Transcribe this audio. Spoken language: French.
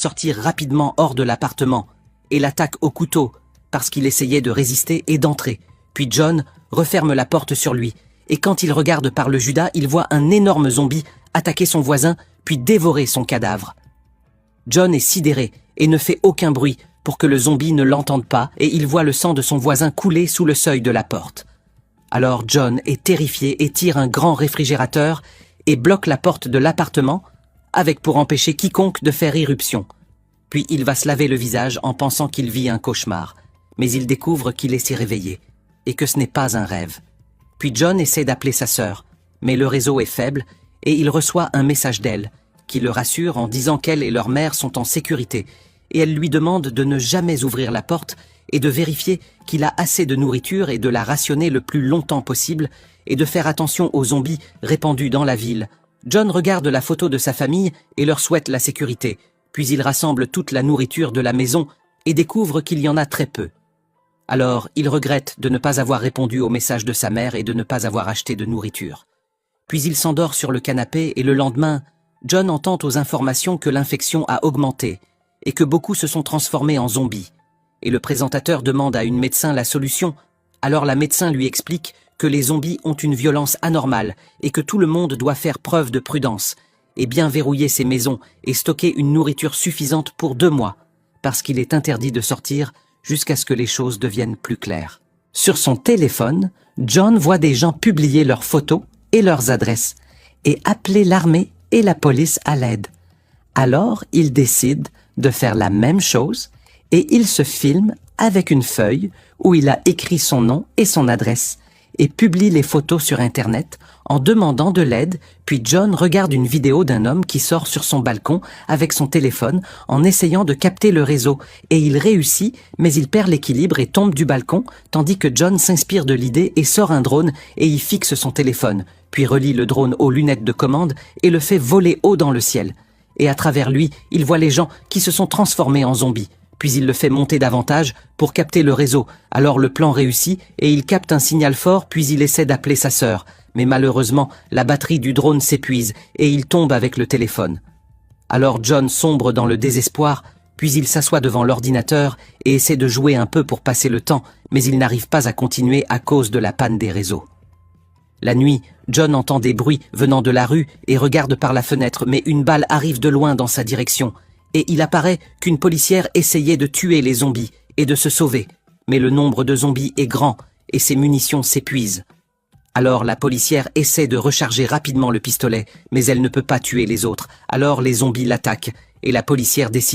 sortir rapidement hors de l'appartement et l'attaque au couteau parce qu'il essayait de résister et d'entrer. Puis John referme la porte sur lui et quand il regarde par le judas, il voit un énorme zombie attaquer son voisin puis dévorer son cadavre. John est sidéré et ne fait aucun bruit pour que le zombie ne l'entende pas et il voit le sang de son voisin couler sous le seuil de la porte. Alors John est terrifié et tire un grand réfrigérateur et bloque la porte de l'appartement avec pour empêcher quiconque de faire irruption. Puis il va se laver le visage en pensant qu'il vit un cauchemar, mais il découvre qu'il s'est réveillé et que ce n'est pas un rêve. Puis John essaie d'appeler sa sœur, mais le réseau est faible et il reçoit un message d'elle qui le rassure en disant qu'elle et leur mère sont en sécurité et elle lui demande de ne jamais ouvrir la porte et de vérifier qu'il a assez de nourriture et de la rationner le plus longtemps possible et de faire attention aux zombies répandus dans la ville. John regarde la photo de sa famille et leur souhaite la sécurité, puis il rassemble toute la nourriture de la maison et découvre qu'il y en a très peu. Alors, il regrette de ne pas avoir répondu au message de sa mère et de ne pas avoir acheté de nourriture. Puis il s'endort sur le canapé et le lendemain, John entend aux informations que l'infection a augmenté et que beaucoup se sont transformés en zombies. Et le présentateur demande à une médecin la solution. Alors la médecin lui explique que les zombies ont une violence anormale et que tout le monde doit faire preuve de prudence et bien verrouiller ses maisons et stocker une nourriture suffisante pour 2 mois, parce qu'il est interdit de sortir jusqu'à ce que les choses deviennent plus claires. Sur son téléphone, John voit des gens publier leurs photos et leurs adresses et appeler l'armée et la police à l'aide. Alors, il décide de faire la même chose et il se filme avec une feuille où il a écrit son nom et son adresse et publie les photos sur Internet en demandant de l'aide, puis John regarde une vidéo d'un homme qui sort sur son balcon avec son téléphone en essayant de capter le réseau et il réussit, mais il perd l'équilibre et tombe du balcon tandis que John s'inspire de l'idée et sort un drone et y fixe son téléphone, puis relie le drone aux lunettes de commande et le fait voler haut dans le ciel. Et à travers lui, il voit les gens qui se sont transformés en zombies. Puis il le fait monter davantage pour capter le réseau. Alors le plan réussit et il capte un signal fort puis il essaie d'appeler sa sœur. Mais malheureusement, la batterie du drone s'épuise et il tombe avec le téléphone. Alors John sombre dans le désespoir, puis il s'assoit devant l'ordinateur et essaie de jouer un peu pour passer le temps, mais il n'arrive pas à continuer à cause de la panne des réseaux. La nuit, John entend des bruits venant de la rue et regarde par la fenêtre, mais une balle arrive de loin dans sa direction. Et il apparaît qu'une policière essayait de tuer les zombies et de se sauver. Mais le nombre de zombies est grand et ses munitions s'épuisent. Alors la policière essaie de recharger rapidement le pistolet, mais elle ne peut pas tuer les autres. Alors les zombies l'attaquent et la policière décide